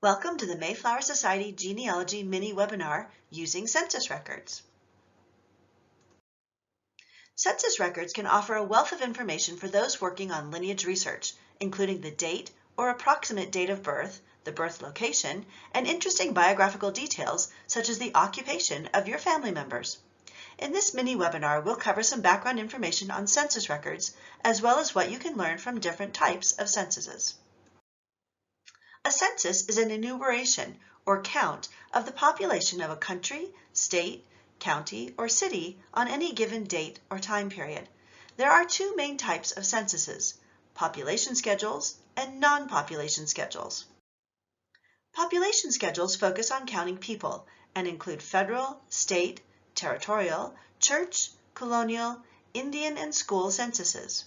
Welcome to the Mayflower Society Genealogy Mini-Webinar using census records. Census records can offer a wealth of information for those working on lineage research, including the date or approximate date of birth, the birth location, and interesting biographical details such as the occupation of your family members. In this mini-webinar, we'll cover some background information on census records, as well as what you can learn from different types of censuses. A census is an enumeration or count of the population of a country, state, county, or city on any given date or time period. There are two main types of censuses: population schedules and non-population schedules. Population schedules focus on counting people and include federal, state, territorial, church, colonial, Indian, and school censuses,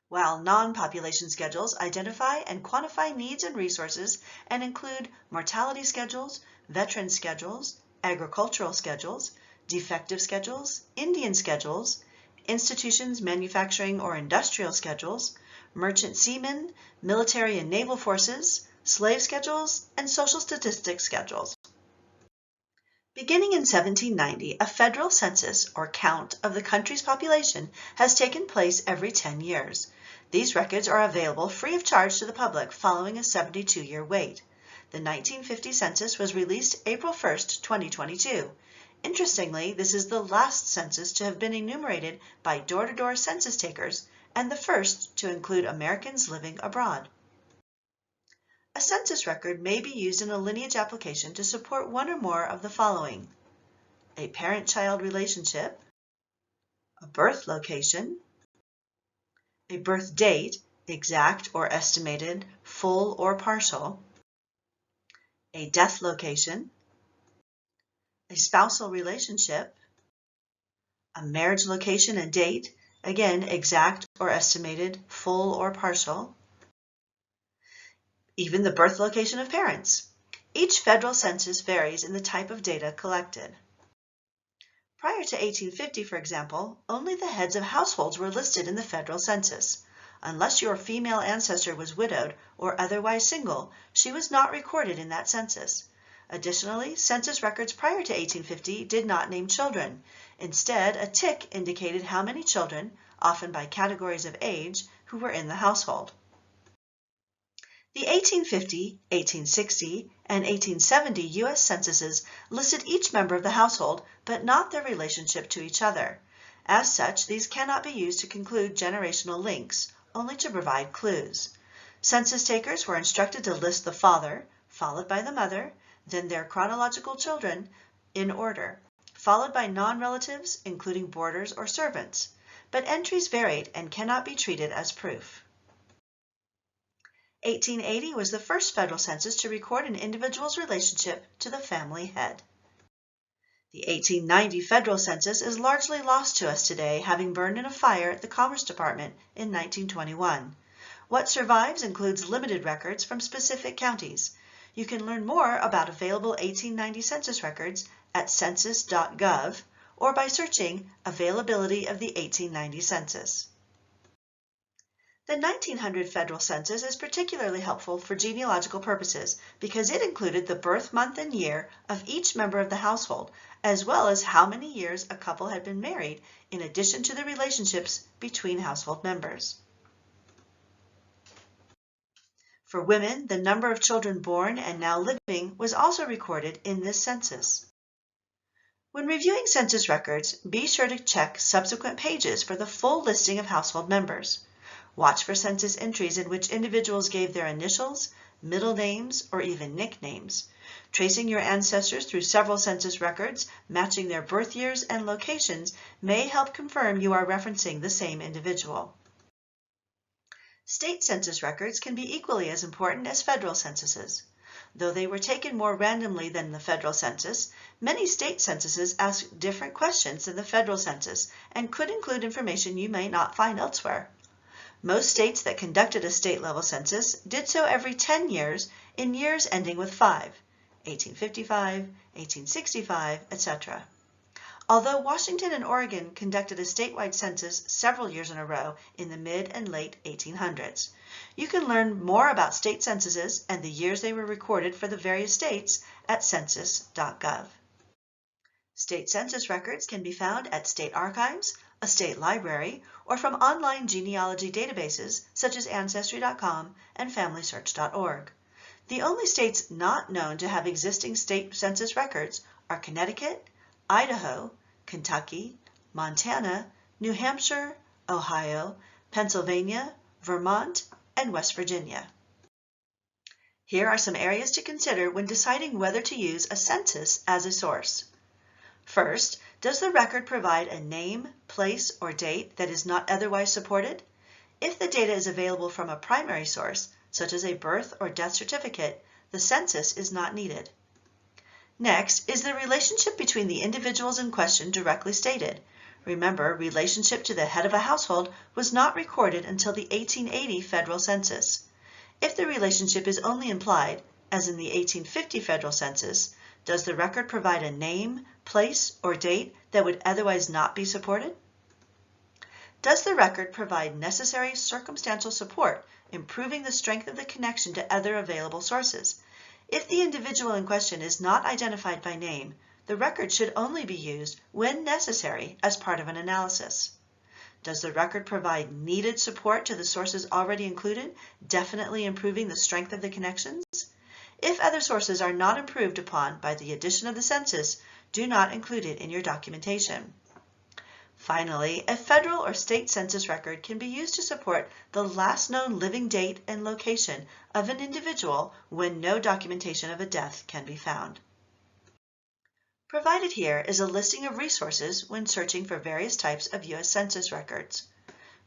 while non-population schedules identify and quantify needs and resources and include mortality schedules, veteran schedules, agricultural schedules, defective schedules, Indian schedules, institutions, manufacturing or industrial schedules, merchant seamen, military and naval forces, slave schedules, and social statistics schedules. Beginning in 1790, a federal census or count of the country's population has taken place every 10 years. These records are available free of charge to the public following a 72-year wait. The 1950 census was released April 1, 2022. Interestingly, this is the last census to have been enumerated by door-to-door census takers and the first to include Americans living abroad. A census record may be used in a lineage application to support one or more of the following: a parent-child relationship, a birth location, a birth date, exact or estimated, full or partial, a death location, a spousal relationship, a marriage location and date, again exact or estimated, full or partial, even the birth location of parents. Each federal census varies in the type of data collected. Prior to 1850, for example, only the heads of households were listed in the federal census. Unless your female ancestor was widowed or otherwise single, she was not recorded in that census. Additionally, census records prior to 1850 did not name children. Instead, a tick indicated how many children, often by categories of age, who were in the household. The 1850, 1860, and 1870 U.S. censuses listed each member of the household, but not their relationship to each other. As such, these cannot be used to conclude generational links, only to provide clues. Census takers were instructed to list the father, followed by the mother, then their chronological children in order, followed by non-relatives, including boarders or servants. But entries varied and cannot be treated as proof. 1880 was the first federal census to record an individual's relationship to the family head. The 1890 federal census is largely lost to us today, having burned in a fire at the Commerce Department in 1921. What survives includes limited records from specific counties. You can learn more about available 1890 census records at census.gov or by searching Availability of the 1890 Census. The 1900 federal census is particularly helpful for genealogical purposes because it included the birth month and year of each member of the household, as well as how many years a couple had been married, in addition to the relationships between household members. For women, the number of children born and now living was also recorded in this census. When reviewing census records, be sure to check subsequent pages for the full listing of household members. Watch for census entries in which individuals gave their initials, middle names, or even nicknames. Tracing your ancestors through several census records, matching their birth years and locations, may help confirm you are referencing the same individual. State census records can be equally as important as federal censuses. Though they were taken more randomly than the federal census, many state censuses ask different questions than the federal census and could include information you may not find elsewhere. Most states that conducted a state-level census did so every 10 years in years ending with 5, 1855, 1865, etc. although Washington and Oregon conducted a statewide census several years in a row in the mid and late 1800s. You can learn more about state censuses and the years they were recorded for the various states at census.gov. State census records can be found at state archives, a state library, or from online genealogy databases such as Ancestry.com and FamilySearch.org. The only states not known to have existing state census records are Connecticut, Idaho, Kentucky, Montana, New Hampshire, Ohio, Pennsylvania, Vermont, and West Virginia. Here are some areas to consider when deciding whether to use a census as a source. First, does the record provide a name, place, or date that is not otherwise supported? If the data is available from a primary source, such as a birth or death certificate, the census is not needed. Next, is the relationship between the individuals in question directly stated? Remember, relationship to the head of a household was not recorded until the 1880 Federal Census. If the relationship is only implied, as in the 1850 Federal Census, does the record provide a name, place, or date that would otherwise not be supported? Does the record provide necessary circumstantial support, improving the strength of the connection to other available sources? If the individual in question is not identified by name, the record should only be used when necessary as part of an analysis. Does the record provide needed support to the sources already included, definitely improving the strength of the connections? If other sources are not improved upon by the addition of the census, do not include it in your documentation. Finally, a federal or state census record can be used to support the last known living date and location of an individual when no documentation of a death can be found. Provided here is a listing of resources when searching for various types of U.S. Census records.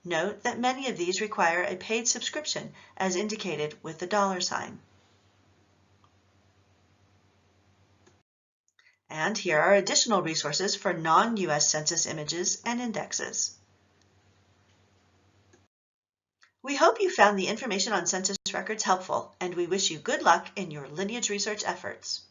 Note that many of these require a paid subscription as indicated with the $sign. And here are additional resources for non-U.S. Census images and indexes. We hope you found the information on census records helpful, and we wish you good luck in your lineage research efforts.